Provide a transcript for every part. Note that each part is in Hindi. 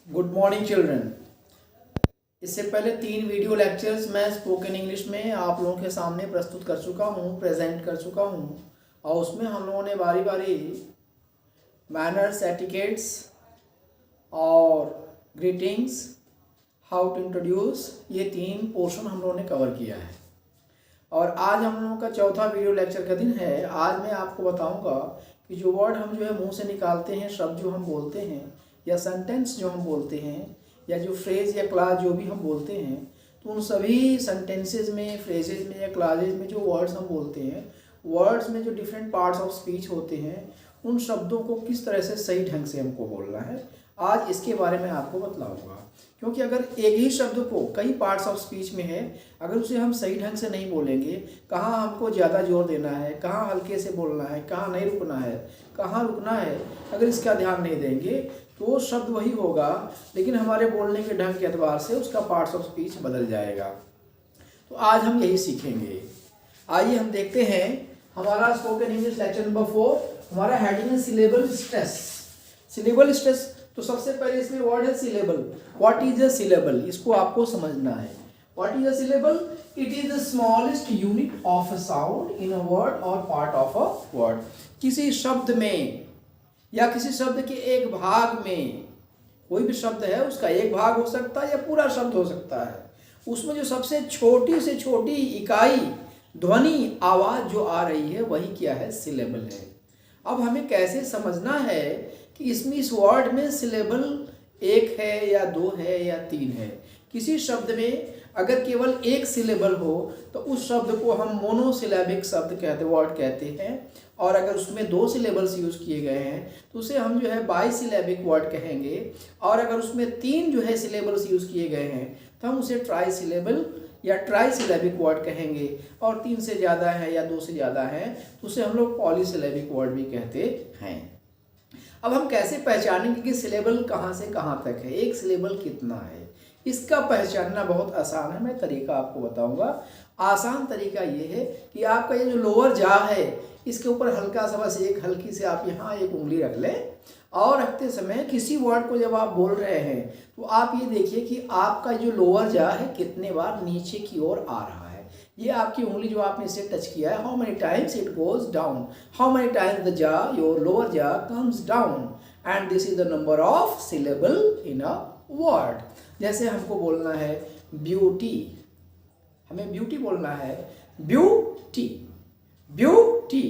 Good morning children. इससे पहले 3 वीडियो लेक्चर्स मैं स्पोकन इंग्लिश में आप लोगों के सामने प्रस्तुत कर चुका हूँ, प्रेजेंट कर चुका हूँ। और उसमें हम लोगों ने बारी बारी मैनर्स, एटिकेट्स और ग्रीटिंग्स, हाउ टू इंट्रोड्यूस, ये 3 पोर्शन हम लोगों ने कवर किया है। और आज हम लोगों का चौथा वीडियो लेक्चर का दिन है। आज मैं आपको बताऊंगा कि जो वर्ड हम जो है मुंह से निकालते हैं, शब्द जो हम बोलते हैं या सेंटेंस जो हम बोलते हैं या जो फ्रेज या क्लास जो भी हम बोलते हैं, तो उन सभी सेंटेंसेस में, फ्रेजेज में या क्लासेज में जो वर्ड्स हम बोलते हैं, वर्ड्स में जो डिफरेंट पार्ट्स ऑफ स्पीच होते हैं, उन शब्दों को किस तरह से सही ढंग से हमको बोलना है, आज इसके बारे में आपको बतलाऊंगा। क्योंकि अगर एक ही शब्द को कई पार्ट्स ऑफ स्पीच में है, अगर उसे हम सही ढंग से नहीं बोलेंगे, कहाँ हमको ज़्यादा जोर देना है, कहाँ हल्के से बोलना है, कहाँ नहीं रुकना है, कहाँ रुकना है, अगर इसका ध्यान नहीं देंगे तो वो शब्द वही होगा, लेकिन हमारे बोलने के ढंग के एतबार से उसका पार्ट्स ऑफ स्पीच बदल जाएगा। तो आज हम यही सीखेंगे। आइए हम देखते हैं हमारा स्पोकन इंग्लिश लेक्चर नंबर 4। हमारा हेडिंग है सिलेबल स्ट्रेस। सिलेबल स्ट्रेस, तो सबसे पहले इसमें वर्ड है syllable. What is a syllable, इसको आपको समझना है। What is a syllable? It is the smallest unit of a sound in a word और पार्ट ऑफ अ वर्ड। किसी शब्द में या किसी शब्द के एक भाग में, कोई भी शब्द है उसका एक भाग हो सकता है या पूरा शब्द हो सकता है, उसमें जो सबसे छोटी से छोटी इकाई ध्वनि आवाज जो आ रही है वही क्या है? सिलेबल है। अब हमें कैसे समझना है कि इसमें इस वर्ड में सिलेबल 1 है या 2 है या 3 है। किसी शब्द में अगर केवल एक सिलेबल हो तो उस शब्द को हम मोनोसिलेबिक शब्द कहते, वर्ड कहते हैं। और अगर उसमें 2 सिलेबल्स यूज किए गए हैं तो उसे हम जो है बाईसिलेबिक वर्ड कहेंगे। और अगर उसमें 3 जो है सिलेबल्स यूज किए गए हैं तो हम उसे ट्राईसिलेबल या ट्राईसिलेबिक वर्ड कहेंगे। और 3 से ज़्यादा है या 2 से ज़्यादा है तो उसे हम लोग पॉलीसिलेबिक वर्ड भी कहते हैं। अब हम कैसे पहचानेंगे कि सिलेबल कहाँ से कहाँ तक है, एक सिलेबल कितना है? इसका पहचानना बहुत आसान है। मैं तरीका आपको बताऊंगा। आसान तरीका ये है कि आपका ये जो लोअर जा है, इसके ऊपर हल्का सा बस एक हल्की से आप यहाँ एक उंगली रख लें। और रखते समय किसी वर्ड को जब आप बोल रहे हैं तो आप ये देखिए कि आपका जो लोअर जा है कितने बार नीचे की ओर आ रहा है। ये आपकी उंगली जो आपने इसे टच किया है, how many times it goes down, how many times the जा, योर लोअर जा comes down, and this is the number of syllable in a word. जैसे हमको बोलना है ब्यूटी, हमें ब्यूटी बोलना है, beauty beauty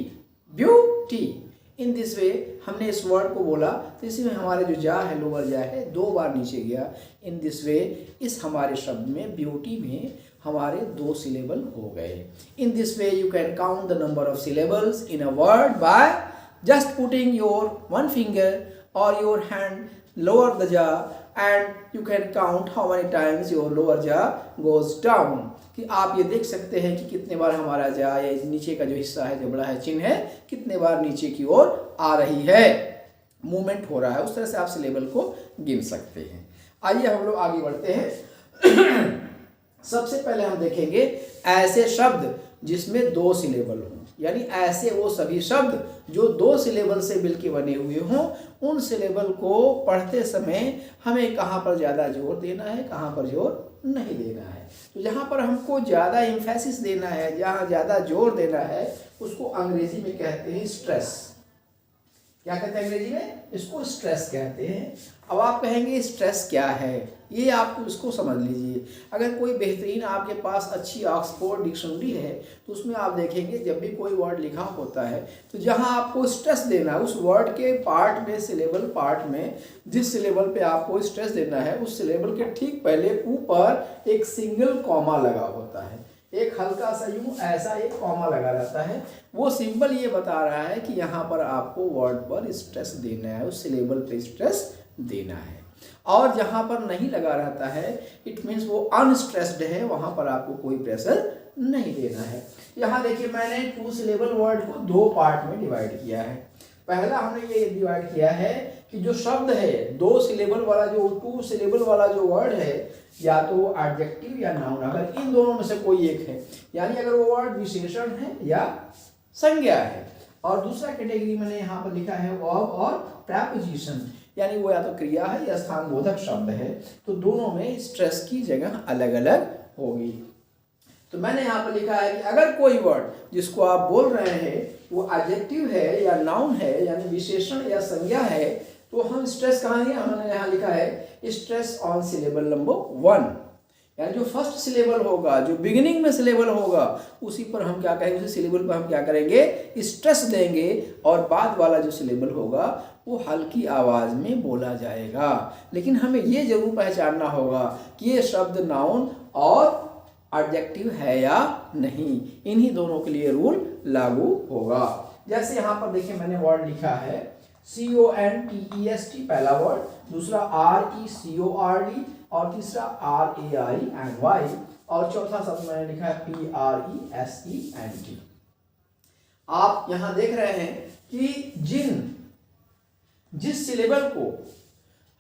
beauty. In this वे हमने इस वर्ड को बोला तो इसमें हमारे जो जा है, लोअर जा है, 2 बार नीचे गया। इन दिस वे इस हमारे शब्द में, ब्यूटी में हमारे 2 सिलेबल हो गए। इन this way you can count the number of syllables in a word by just putting your 1 finger or your hand lower the jaw and you can count how many times your lower jaw goes down। कि आप ये देख सकते हैं कि कितने बार हमारा जा या नीचे का जो हिस्सा है, जो बड़ा है चिन्ह है, कितने बार नीचे की ओर आ रही है, मूवमेंट हो रहा है। उस तरह से आप सिलेबल को गिन सकते हैं। आइए हम लोग आगे बढ़ते हैं। सबसे पहले हम देखेंगे ऐसे शब्द जिसमें 2 सिलेबल हों, यानी ऐसे वो सभी शब्द जो 2 सिलेबल से मिलकर बने हुए हों। उन सिलेबल को पढ़ते समय हमें कहाँ पर ज़्यादा जोर देना है, कहाँ पर जोर नहीं देना है। तो जहाँ पर हमको ज़्यादा एम्फेसिस देना है, जहाँ ज़्यादा जोर देना है, उसको अंग्रेजी में कहते हैं स्ट्रेस। क्या कहते हैं अंग्रेजी में? इसको स्ट्रेस कहते हैं। अब आप कहेंगे स्ट्रेस क्या है, ये आपको इसको समझ लीजिए। अगर कोई बेहतरीन आपके पास अच्छी ऑक्सफोर्ड डिक्शनरी है तो उसमें आप देखेंगे जब भी कोई वर्ड लिखा होता है तो जहां आपको स्ट्रेस देना है, उस वर्ड के पार्ट में, सिलेबल पार्ट में, जिस सिलेबल पे आपको स्ट्रेस देना है, उस सिलेबल के ठीक पहले ऊपर एक सिंगल कॉमा लगा होता है। एक हल्का सा यूं ऐसा एक कॉमा लगा रहता है। वो सिंबल ये बता रहा है कि यहाँ पर आपको वर्ड पर स्ट्रेस देना है, उस सिलेबल पे स्ट्रेस देना है। और जहाँ पर नहीं लगा रहता है, इट मीन्स वो अनस्ट्रेस्ड है, वहाँ पर आपको कोई प्रेशर नहीं देना है। यहाँ देखिए मैंने 2 सिलेबल वर्ड को 2 पार्ट में डिवाइड किया है। पहला हमने ये डिवाइड किया है कि जो शब्द है 2 सिलेबल वाला, जो 2 सिलेबल वाला जो वर्ड है, या तो वो एडजेक्टिव या नाउन, अगर इन दोनों में से कोई एक है, यानी अगर वो वर्ड विशेषण है या संज्ञा है। और दूसरा कैटेगरी मैंने यहाँ पर लिखा है वर्ब और प्रेपोजिशन, यानी वो या तो क्रिया है या स्थान बोधक शब्द है, तो दोनों में स्ट्रेस की जगह अलग अलग होगी। तो मैंने यहाँ पर लिखा है कि अगर कोई वर्ड जिसको आप बोल रहे हैं वो एडजेक्टिव है या नाउन है यानी विशेषण या संज्ञा है, तो हम स्ट्रेस कहाँ है, हमने यहाँ लिखा है स्ट्रेस ऑन सिलेबल नंबर 1, यानी जो फर्स्ट सिलेबल होगा, जो बिगिनिंग में सिलेबल होगा, उसी पर हम क्या करेंगे, उसी सिलेबल पर हम क्या करेंगे, स्ट्रेस देंगे, और बाद वाला जो सिलेबल होगा वो हल्की आवाज़ में बोला जाएगा। लेकिन हमें ये जरूर पहचानना होगा कि ये शब्द नाउन और एडजेक्टिव है या नहीं, इन्हीं दोनों के लिए रूल लागू होगा। जैसे यहाँ पर देखिए मैंने वर्ड लिखा है CONTEST पहला वर्ड, दूसरा RECORD और तीसरा RAINY, और चौथा शब्द मैंने लिखा है PRESENT। आप यहाँ देख रहे हैं कि जिस सिलेबल को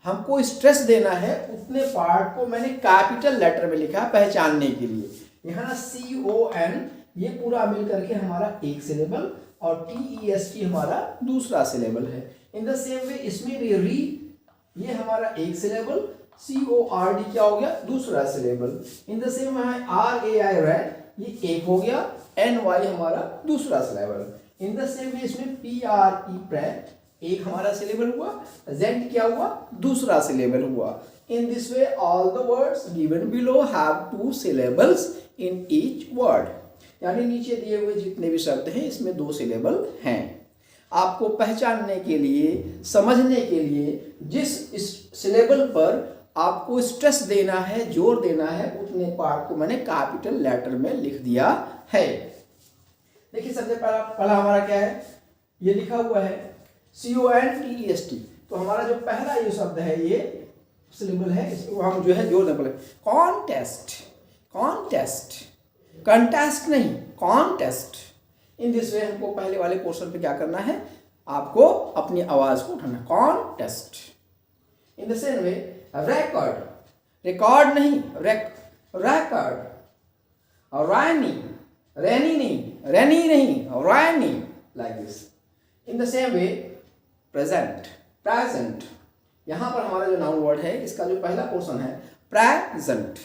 हमको स्ट्रेस देना है उतने पार्ट को मैंने कैपिटल लेटर में लिखा है पहचानने के लिए। यहाँ CON ये पूरा मिल करके हमारा एक सिलेबल और TEST हमारा दूसरा सिलेबल है। इन द सेम वे इसमें भी री ये हमारा एक सिलेबल, CORD क्या हो गया, दूसरा syllable. In the same RAI red ये एक हो गया, NY हमारा दूसरा सिलेबल। इन द सेम वे इसमें PRE प्रेट एक हमारा सिलेबल हुआ, जेंट क्या हुआ, दूसरा सिलेबल हुआ। इन this way all the words given below have 2 syllables in each word, यानी नीचे दिए हुए जितने भी शब्द हैं इसमें 2 सिलेबल हैं। आपको पहचानने के लिए, समझने के लिए जिस इस सिलेबल पर आपको स्ट्रेस देना है, जोर देना है, उतने पार्ट को मैंने कैपिटल लेटर में लिख दिया है। देखिए सबसे पहला हमारा क्या है, ये लिखा हुआ है CONTEST, तो हमारा जो पहला ये शब्द है ये सिलेबल है, इसको हम जो है जोड़ दें, बोले कॉन्टेस्ट, कॉन्टेस्ट, कंटेस्ट नहीं, कॉन्टेस्ट। इन दिस वे हमको पहले वाले पोर्शन पे क्या करना है, आपको अपनी आवाज को उठाना, contest. In the same way record, record नहीं, रिकॉर्ड, और रैनी, रैनी नहीं, रैनी नहीं, rainy, like this. In the same way present, present, यहां पर हमारा जो नाउन वर्ड है इसका जो पहला पोर्शन है प्रेजेंट,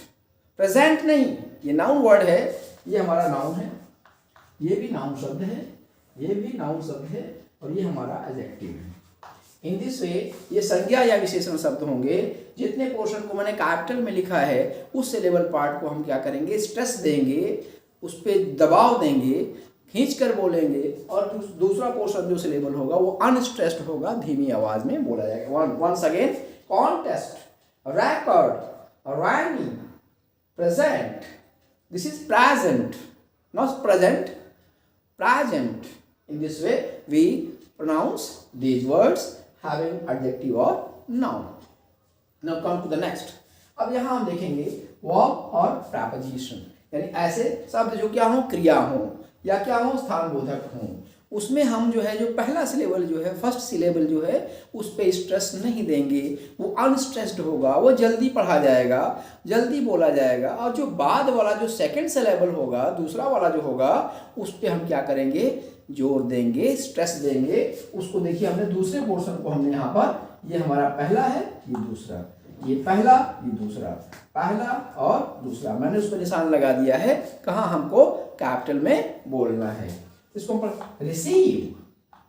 प्रेजेंट नहीं, ये नाउन वर्ड है, ये हमारा नाउन है, ये भी नाउन शब्द है, ये भी नाउन शब्द है, और ये हमारा एडजेक्टिव है। इन दिस वे ये संज्ञा या विशेषण शब्द होंगे। जितने पोर्शन को मैंने कैपिटल में लिखा है उस सिलेबल पार्ट को हम क्या करेंगे, स्ट्रेस देंगे, उस पर दबाव देंगे, खींच कर बोलेंगे, और दूसरा पोर्शन जो सिलेबल होगा वो अनस्ट्रेस्ड होगा, धीमी आवाज में बोला जाएगा। Once again, contest, record, rainy, present, this is present, not present, present. In this way we pronounce these words having adjective or noun. Now come to the next. अब यहाँ हम देखेंगे verb और preposition, यानी ऐसे शब्द जो क्या हो, क्रिया हो या क्या हो, स्थान बोधक हो। उसमें हम जो है, जो पहला सिलेबल जो है, फर्स्ट सिलेबल जो है, उस पर स्ट्रेस नहीं देंगे, वो अनस्ट्रेस्ड होगा, वो जल्दी पढ़ा जाएगा, जल्दी बोला जाएगा। और जो बाद वाला जो सेकंड सिलेबल होगा, दूसरा वाला जो होगा, उस पर हम क्या करेंगे, जोर देंगे, स्ट्रेस देंगे। उसको देखिए हमने दूसरे पोर्शन को हमने यहाँ पर, ये हमारा पहला है, ये दूसरा, ये पहला, ये दूसरा, पहला और दूसरा, मैंने उस पर निशान लगा दिया है कहाँ हमको कैपिटल में बोलना है। इसको हम receive,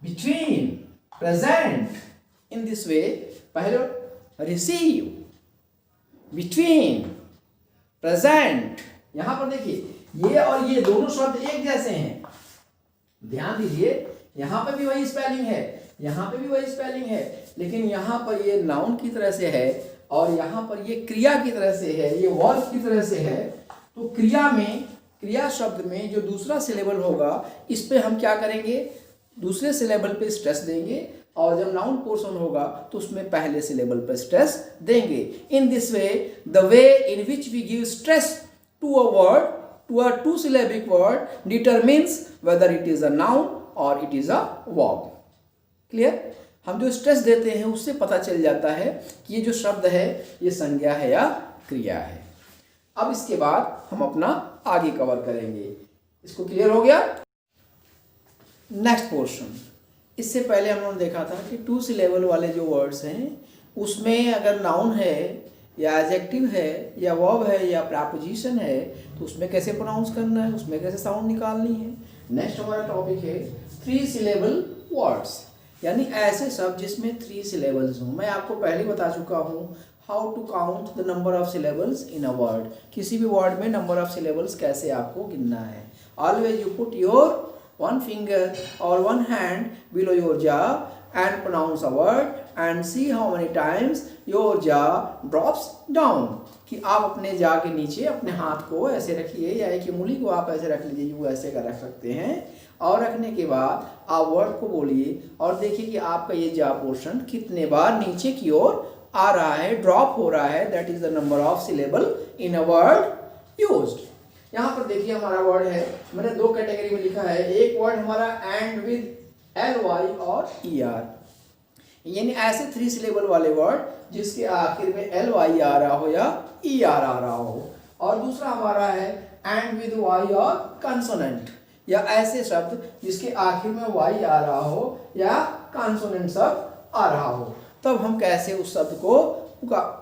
between, present. In this वे पहले रिसीव, बिटवीन, प्रेजेंट। यहां पर देखिए ये और ये दोनों शब्द एक जैसे हैं, ध्यान दीजिए, यहां पर भी वही स्पेलिंग है, यहां पे भी वही स्पेलिंग है, लेकिन यहां पर ये नाउन की तरह से है और यहां पर ये क्रिया की तरह से है, ये वर्ब की तरह से है। तो क्रिया में, क्रिया शब्द में जो दूसरा सिलेबल होगा, इस पे हम क्या करेंगे, दूसरे सिलेबल पे स्ट्रेस देंगे, और जब नाउन पोर्शन होगा तो उसमें पहले सिलेबल पे स्ट्रेस देंगे। In this way the way in which we give stress to a word, to a 2 syllabic word determines whether it is a noun or it is a verb. Clear? हम जो स्ट्रेस देते हैं उससे पता चल जाता है कि ये जो शब्द है ये संज्ञा है या क्रिया है। अब इसके बाद हम अपना आगे कवर करेंगे। इसको क्लियर हो गया? Next portion. इससे पहले हम लोगों ने देखा था कि 2 syllable वाले जो वर्ड्स हैं उसमें अगर नाउन है या एडजेक्टिव है या वर्ब है या प्रपोजिशन है तो उसमें कैसे प्रोनाउंस करना है, उसमें कैसे साउंड निकालनी है। नेक्स्ट हमारा टॉपिक है 3 सिलेबल वर्ड्स, यानी ऐसे शब्द जिसमें 3 सिलेबल्स हों। मैं आपको पहले बता चुका हूँ how to count the number of syllables in a word. किसी भी वर्ड में नंबर ऑफ सिलेबल्स कैसे आपको गिनना है। Always you put your one finger or one hand below your jaw and pronounce a word and see how many times your jaw drops down। कि आप अपने jaw के नीचे अपने हाथ को ऐसे रखिए या एक उंगली को आप ऐसे रख लीजिए, यूँ ऐसे कर रख सकते हैं, और रखने के बाद आप वर्ड को बोलिए और देखिए कि आपका ये jaw पोर्शन कितने बार नीचे की ओर आ रहा है, ड्रॉप हो रहा है। That is the number of syllable in a word used. यहाँ पर देखिए हमारा वर्ड है, मैंने 2 कैटेगरी में लिखा है। एक वर्ड हमारा एंड विद LY और ER, यानी ऐसे 3 सिलेबल वाले वर्ड जिसके आखिर में LY आ रहा हो या ER आ रहा हो। और दूसरा हमारा है एंड विद Y और कंसोनेंट, या ऐसे शब्द जिसके आखिर में Y आ रहा हो या कंसोनेंट शब्द आ रहा हो। तब हम कैसे उस शब्द को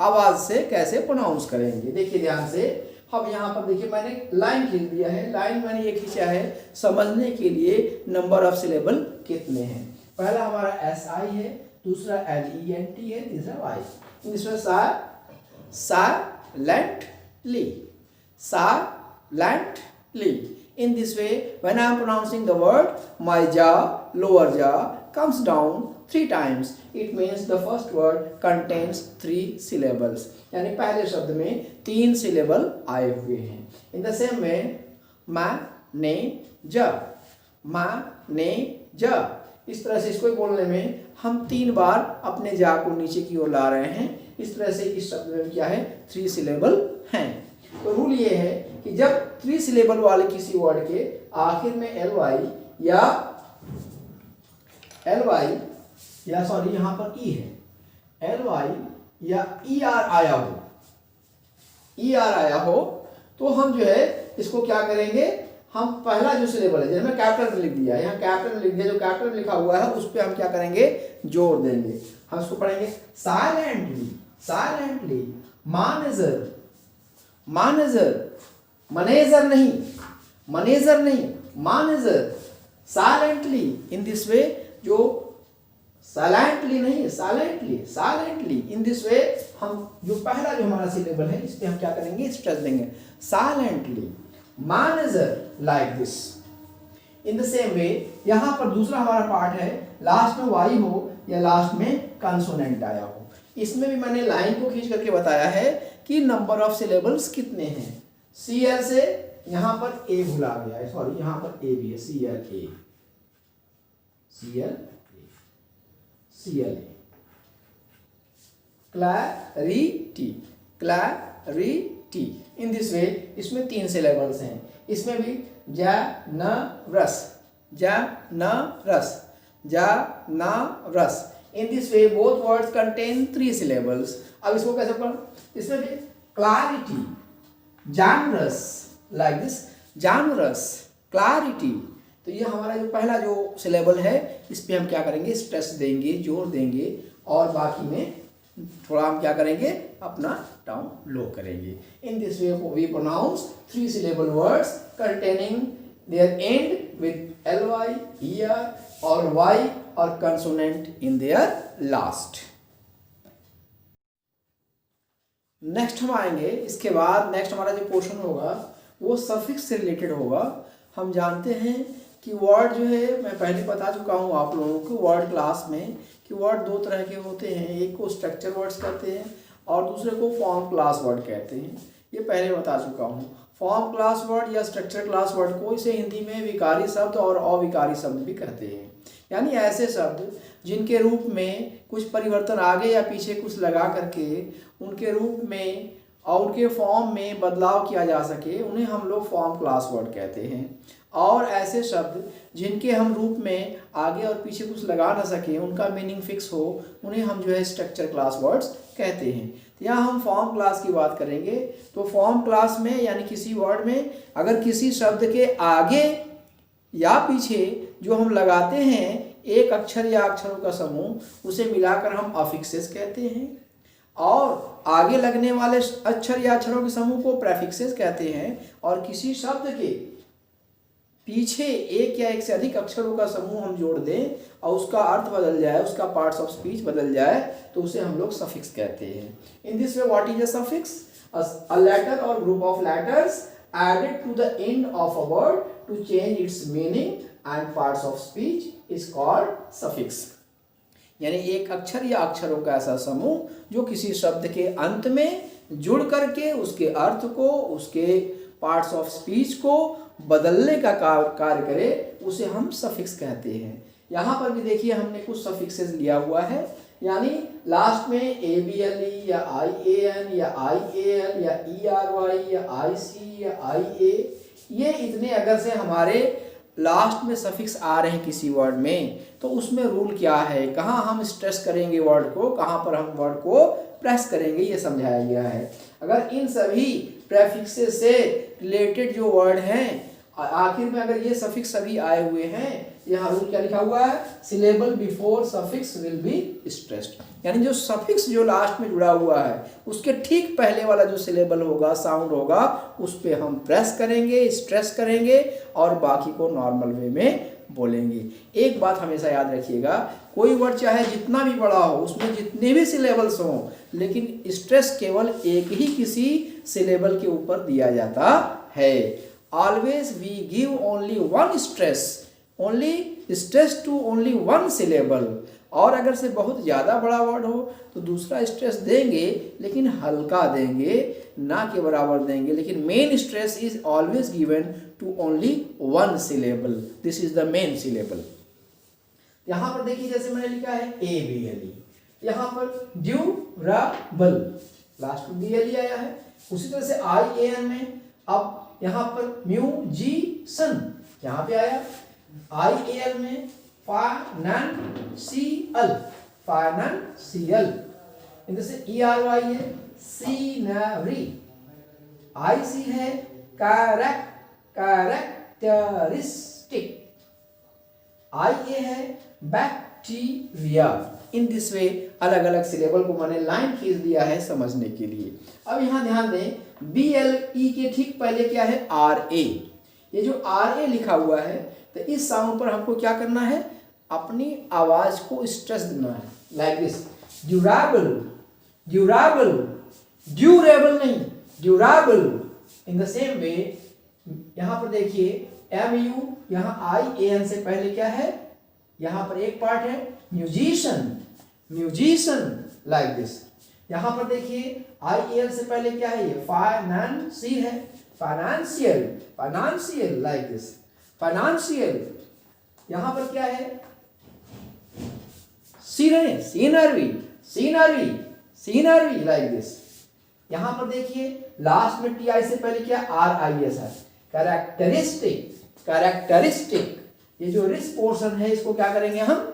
आवाज से कैसे प्रोनाउंस करेंगे। देखिए ध्यान से, अब यहाँ पर देखिए मैंने लाइन खींच दिया है। लाइन मैंने ये खींचा है समझने के लिए नंबर ऑफ सिलेबल कितने हैं। पहला हमारा SI है, दूसरा LENT है, तीसरा Y। इसमें silently, silently। In this way, when I am pronouncing the word, my jaw, lower jaw comes down 3 times. It means the first word contains 3 syllables. यानी पहले शब्द में 3 सिलेबल आए हुए हैं। इन द सेम वे मैनेजर, इस तरह से इसको बोलने में हम 3 बार अपने जा को नीचे की ओर ला रहे हैं। इस तरह से इस शब्द में क्या है, 3 सिलेबल हैं। तो रूल ये है कि जब 3 सिलेबल वाले किसी वर्ड के आखिर में LY या सॉरी यहाँ पर E है, LY या ER आया हो तो हम जो है इसको क्या करेंगे, हम पहला जो सिलेबल है, जैसे मैं कैपिटल में लिख दिया, यहाँ कैपिटल में लिख दिया, जो कैपिटल में लिखा हुआ है उस पर हम क्या करेंगे, जोर देंगे। हम इसको पढ़ेंगे साइलेंटली, साइलेंटली, मैनेजर, मैनेजर नहीं, मैनेजर, साइलेंटली। इन दिस वे, जो साइलेंटली नहीं, साइलेंटली इन दिस वे, हम जो पहला जो हमारा सिलेबल है इस पे हम क्या करेंगे, स्ट्रेस देंगे, silently, manager like this. In the same way यहाँ पर दूसरा हमारा पार्ट है, लास्ट में Y हो या लास्ट में कंसोनेंट आया हो। इसमें भी मैंने लाइन को खींच करके बताया है कि नंबर ऑफ सिलेबल्स कितने हैं। CL से यहाँ पर A भुला गया है, सॉरी यहाँ पर A भी है, CLA। Clarity, in this way, इसमें 3 सिलेबल्स हैं। इसमें भी generous. In this way both words contain 3 syllables. अब इसको कैसे पढ़, इसमें भी clarity, generous like this, generous, clarity. तो ये हमारा जो पहला जो सिलेबल है इस पे हम क्या करेंगे, स्ट्रेस देंगे, जोर देंगे, और बाकी में थोड़ा हम क्या करेंगे, अपना टाउन लो करेंगे। In this way we pronounce 3 syllable words containing their end with LY, ER और Y और consonant in their last. Next हम आएंगे, इसके बाद नेक्स्ट हमारा जो पोर्शन होगा वो सफिक्स से रिलेटेड होगा। हम जानते हैं कि वर्ड जो है, मैं पहले बता चुका हूँ आप लोगों को वर्ड क्लास में, कि वर्ड 2 तरह के होते हैं, एक को स्ट्रक्चर वर्ड्स कहते हैं और दूसरे को फॉर्म क्लास वर्ड कहते हैं। ये पहले बता चुका हूँ। फॉर्म क्लास वर्ड या स्ट्रक्चर क्लास वर्ड को इसे हिंदी में विकारी शब्द और अविकारी शब्द भी कहते हैं, यानी ऐसे शब्द जिनके रूप में कुछ परिवर्तन आगे या पीछे कुछ लगा करके उनके रूप में और उनके फॉर्म में बदलाव किया जा सके, उन्हें हम लोग फॉर्म क्लास वर्ड कहते हैं। और ऐसे शब्द जिनके हम रूप में आगे और पीछे कुछ लगा ना सके, उनका मीनिंग फिक्स हो, उन्हें हम जो है स्ट्रक्चर क्लास वर्ड्स कहते हैं। तो यहाँ हम फॉर्म क्लास की बात करेंगे। तो फॉर्म क्लास में यानी किसी वर्ड में अगर किसी शब्द के आगे या पीछे जो हम लगाते हैं एक अक्षर या अक्षरों का समूह, उसे मिलाकर हम अफिक्सेस कहते हैं। और आगे लगने वाले अक्षर या अक्षरों के समूह को प्रेफिक्सेस कहते हैं। और किसी शब्द के पीछे एक या एक से अधिक अक्षरों का समूह हम जोड़ दें और उसका अर्थ बदल जाए, उसका पार्ट्स ऑफ स्पीच बदल जाए, तो उसे हम लोग सफिक्स कहते हैं। In this way what is a suffix? A letter or group of letters added to the end of a word to change its meaning and parts of speech is called suffix। यानी एक अक्षर या अक्षरों का ऐसा समूह जो किसी शब्द के अंत में जुड़ करके उसके अर्थ को, उसके पार्ट्स ऑफ स्पीच को बदलने का कार्य करे, उसे हम सफिक्स कहते हैं। यहाँ पर भी देखिए हमने कुछ सफिक्सेस लिया हुआ है, यानी लास्ट में ABLE या IAN या IAL या ERY या IC या IA, ये इतने अगर से हमारे लास्ट में सफिक्स आ रहे हैं किसी वर्ड में, तो उसमें रूल क्या है, कहाँ हम स्ट्रेस करेंगे वर्ड को, कहाँ पर हम वर्ड को प्रेस करेंगे, ये समझाया गया है। अगर इन सभी प्रेफिक्सेस से रिलेटेड जो वर्ड हैं, आखिर में अगर ये सफिक्स सभी आए हुए हैं, यहाँ रूल क्या लिखा हुआ है, syllable before suffix will be stressed. यानी जो सफिक्स जो लास्ट में जुड़ा हुआ है उसके ठीक पहले वाला जो सिलेबल होगा, साउंड होगा, उस पर हम प्रेस करेंगे, स्ट्रेस करेंगे और बाकी को नॉर्मल वे में बोलेंगे। एक बात हमेशा याद रखिएगा, कोई वर्ड चाहे जितना भी बड़ा हो, उसमें जितने भी सिलेबल्स हों, लेकिन स्ट्रेस केवल एक ही किसी सिलेबल के ऊपर दिया जाता है। Always we give only one stress, only stress to only one syllable. और अगर से बहुत ज़्यादा बड़ा वर्ड हो तो दूसरा स्ट्रेस देंगे, लेकिन हल्का देंगे, ना के बराबर देंगे, लेकिन main stress is always given to only one syllable. This is the main syllable. यहाँ पर देखिए जैसे मैंने लिखा है ABLE, यहाँ पर ड्यूरेबल, लास्ट में BLE आया है। उसी तरह से IAN में अब यहाँ पर म्यूजिशन यहाँ पे आया, IAL में फाइनेंशियल, फाइनेंशियल। जैसे ERY है सीनरी, IC है कैरेक्टरिस्टिक, IA है बैक्टीरिया। इन दिस वे अलग अलग सिलेबल को मैंने लाइन खींच दिया है समझने के लिए। अब यहाँ ध्यान दें, BLE के ठीक पहले क्या है, RA। ये जो RA लिखा हुआ है, तो इस साउंड पर हमको क्या करना है, अपनी आवाज को स्ट्रेस देना है, like this, durable, durable, durable नहीं, durable. In the same way यहाँ पर देखिए MU, यहाँ IAN से पहले क्या है, यहाँ पर एक पार्ट है म्यूजिशियन, म्यूजिशियन, लाइक दिस। यहाँ पर देखिए IAL से पहले क्या है, ये फाइनेंसी है, financial, financial, like this, financial. यहाँ पर क्या है, scenery, scenery, scenery, scenery, like this. यहाँ पर देखिए लास्ट में TI से पहले क्या, RIS है, कैरेक्टरिस्टिक, कैरेक्टरिस्टिक। ये जो रिस पोर्शन है इसको क्या करेंगे हम,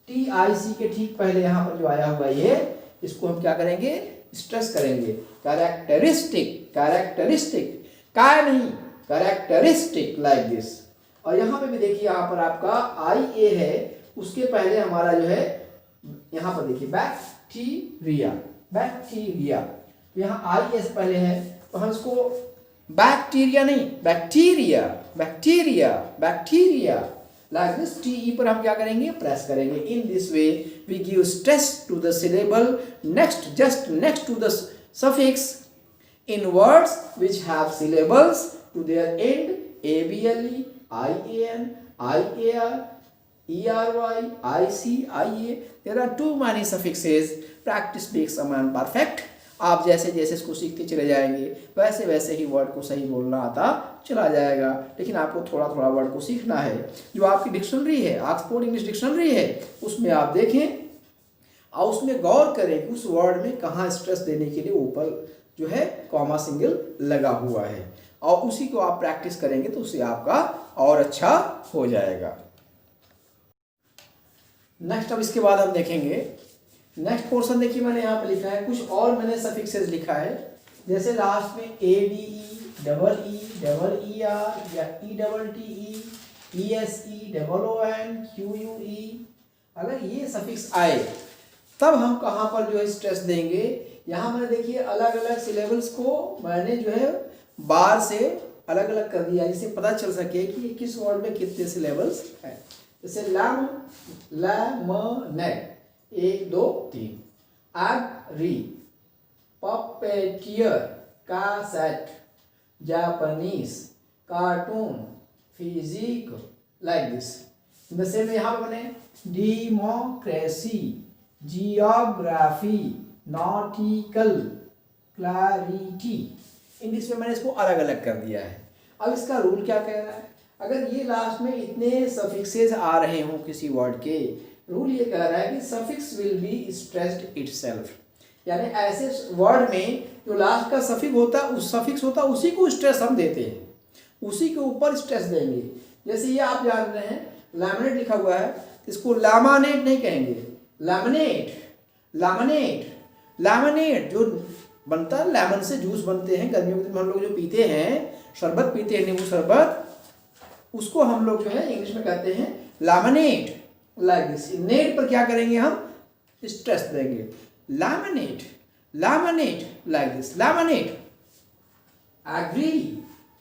TIC के ठीक पहले यहाँ पर जो आया हुआ ये, इसको हम क्या करेंगे, स्ट्रेस करेंगे, कैरेक्टरिस्टिक, कैरेक्टरिस्टिक, काय नहीं, कैरेक्टरिस्टिक, लाइक दिस। और यहाँ पे भी देखिए, यहाँ पर आपका IA है, उसके पहले हमारा जो है, यहाँ पर देखिए बैक्टीरिया, बैक्टीरिया। तो यहाँ IS पहले है, तो हम इसको बैक्टीरिया नहीं, bacteria, bacteria, bacteria, like this. TE पर हम क्या करेंगे, प्रेस करेंगे। In this way we give stress to the syllable next, just next to the suffix in words which have syllables to their end, ABLE, IAN, IAR, ERY, IC, IA. There are too many suffixes. Practice makes a man perfect. आप जैसे जैसे इसको सीखते चले जाएंगे वैसे वैसे ही वर्ड को सही बोलना आता चला जाएगा, लेकिन आपको थोड़ा थोड़ा वर्ड को सीखना है। जो आपकी डिक्शनरी है, ऑक्सफोर्ड इंग्लिश डिक्शनरी है, उसमें आप देखें और उसमें गौर करें कि उस वर्ड में कहाँ स्ट्रेस देने के लिए ऊपर जो है कॉमा सिंगल लगा हुआ है, और उसी को आप प्रैक्टिस करेंगे तो उससे आपका और अच्छा हो जाएगा। नेक्स्ट अब इसके बाद हम देखेंगे नेक्स्ट पोर्शन। देखिए मैंने यहाँ पे लिखा है कुछ और मैंने सफिक्सेस लिखा है, जैसे लास्ट में ADE, double E, double ER या ETTE, ESE, double ON, QUE। अगर ये सफिक्स आए तब हम कहाँ पर जो है स्ट्रेस देंगे, यहाँ मैंने देखिए अलग अलग सिलेबल्स को मैंने जो है बार से अलग अलग कर दिया, जिससे पता चल सके कि किस वर्ड में कितने सिलेबल्स हैं। जैसे लैम, lemonade 1 2 3, agree, puppeteer, cassette, Japanese, cartoon, physique, like this. जैसे में यहाँ बने democracy, geography, nautical, clarity. English में मैंने इसको अलग अलग कर दिया है। अब इसका रूल क्या कह रहा है, अगर ये लास्ट में इतने सफिक्सेस आ रहे हों किसी वर्ड के, रूल ये कह रहा है कि suffix will be stressed itself, यानी ऐसे वर्ड में जो लास्ट का सफिक्स होता है, उस सफिक्स होता है, उसी को स्ट्रेस हम देते हैं, उसी के ऊपर स्ट्रेस देंगे। जैसे ये आप जान रहे हैं लैमिनेट लिखा हुआ है, इसको लामानेट नहीं कहेंगे, लैमिनेट, लैमिनेट, लैमिनेट जो बनता है लेमन से जूस बनते हैं गर्मियों के दिन में हम लोग जो पीते हैं, शरबत पीते हैं, नींबू शरबत, उसको हम लोग जो है इंग्लिश में कहते हैं लैमिनेट, लाइक दिस। नेट पर क्या करेंगे हम, स्ट्रेस देंगे, laminate, laminate, like this, laminate. Agree,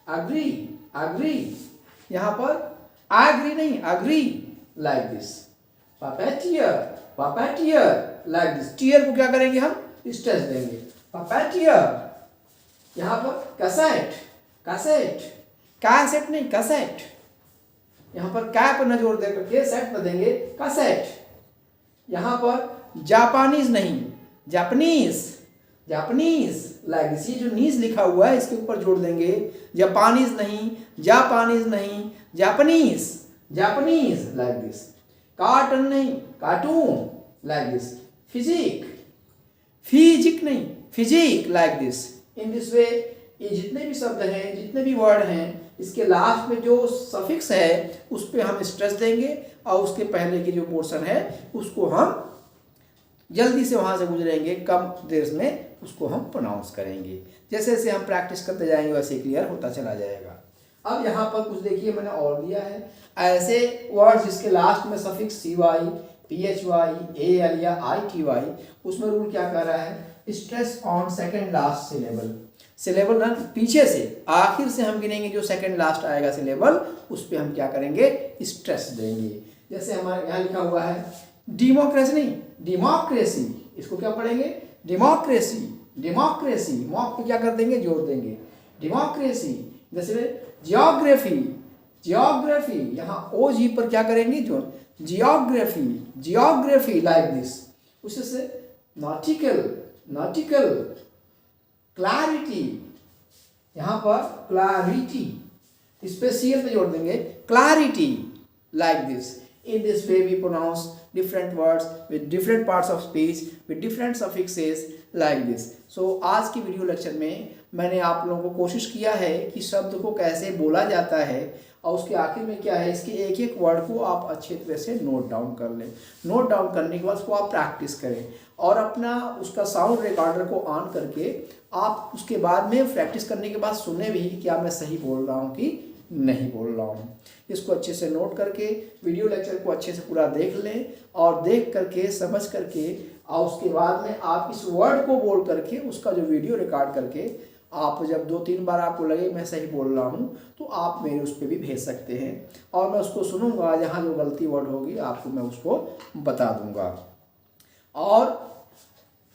agree, agree, यहाँ पर एग्री नहीं, agree, like this. Puppeteer, puppeteer, like this. Tier को क्या करेंगे हम, स्ट्रेस देंगे, पपेटियर। यहाँ पर कैसेट, कैसेट, कैसेट नहीं कैसेट, यहाँ पर कै पर न जोड़ देकर के सेट पर देंगे, कैसेट। यहाँ पर जापानीज नहीं, जापानीज, जापानीज, लाइक दिस। ये जो नीज लिखा हुआ है इसके ऊपर जोड़ देंगे, जापानीज नहीं, जापानीज नहीं, Japanese, Japanese, like this. Carton नहीं, cartoon, like this. Physique, physique नहीं, physique, like this. In this way ये जितने भी शब्द हैं, जितने भी वर्ड हैं, इसके लास्ट में जो सफिक्स है उस पर हम स्ट्रेस देंगे और उसके पहले की जो पोर्शन है उसको हम जल्दी से वहाँ से गुजरेंगे, कम देर में उसको हम प्रोनाउंस करेंगे। जैसे जैसे हम प्रैक्टिस करते जाएंगे वैसे क्लियर होता चला जाएगा। अब यहाँ पर कुछ देखिए मैंने और दिया है, ऐसे वर्ड जिसके लास्ट में सफिक्स CY, PHY, AL या ITY, उसमें रूल क्या कह रहा है, stress on second last syllable. Syllable ना पीछे से आखिर से हम गिनेंगे, जो सेकेंड लास्ट आएगा सिलेबल उस पर हम क्या करेंगे, स्ट्रेस देंगे। जैसे हमारे यहाँ लिखा हुआ है डेमोक्रेसी नहीं, डेमोक्रेसी, इसको क्या पढ़ेंगे, डेमोक्रेसी, डेमोक्रेसी, मॉक पे क्या कर देंगे, जोड़ देंगे, डेमोक्रेसी। जैसे जियोग्राफी, जियोग्राफी, यहाँ OG पर क्या करेंगे, जो जियोग्राफी, जियोग्राफी, लाइक दिस। उससे नॉटिकल, नॉटिकल, क्लैरिटी, यहाँ पर क्लैरिटी, इस पे CL पे जोड़ देंगे, clarity, like this. In this way we pronounce different words with different parts of speech with different suffixes like this. So आज की वीडियो लेक्चर में मैंने आप लोगों को कोशिश किया है कि शब्द को कैसे बोला जाता है और उसके आखिर में क्या है, इसके एक एक वर्ड को आप अच्छे तरह से नोट डाउन कर लें। नोट डाउन करने के बाद उसको आप प्रैक्टिस करें और अपना उसका साउंड रिकॉर्डर को ऑन करके आप उसके बाद में प्रैक्टिस करने के बाद सुने भी कि क्या मैं सही बोल रहा हूँ कि नहीं बोल रहा हूँ। इसको अच्छे से नोट करके वीडियो लेक्चर को अच्छे से पूरा देख लें और देख करके समझ करके और उसके बाद में आप इस वर्ड को बोल करके उसका जो वीडियो रिकॉर्ड करके आप जब 2-3 बार आपको लगे मैं सही बोल रहा हूँ तो आप मेरे उस पर भी भेज सकते हैं और मैं उसको सुनूंगा, जहाँ जो गलती वर्ड होगी आपको मैं उसको बता दूंगा। और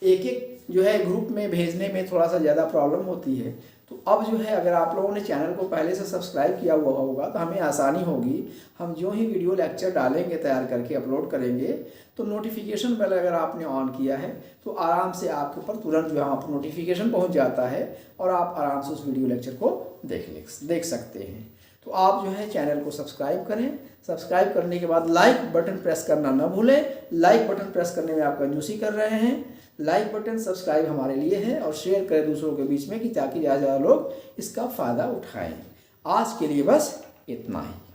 एक एक जो है ग्रुप में भेजने में थोड़ा सा ज़्यादा प्रॉब्लम होती है, तो अब जो है अगर आप लोगों ने चैनल को पहले से सब्सक्राइब किया हुआ होगा तो हमें आसानी होगी। हम जो ही वीडियो लेक्चर डालेंगे तैयार करके अपलोड करेंगे तो नोटिफिकेशन बेल अगर आपने ऑन किया है तो आराम से आपके ऊपर तुरंत जो है नोटिफिकेशन पहुंच जाता है और आप आराम से उस वीडियो लेक्चर को देख सकते हैं। तो आप जो है चैनल को सब्सक्राइब करें। सब्सक्राइब करने के बाद लाइक बटन प्रेस करना न भूलें। लाइक बटन प्रेस करने में आप कंजूसी कर रहे हैं। लाइक बटन सब्सक्राइब हमारे लिए है और शेयर करें दूसरों के बीच में कि ताकि ज़्यादा लोग इसका फ़ायदा उठाएं। आज के लिए बस इतना ही।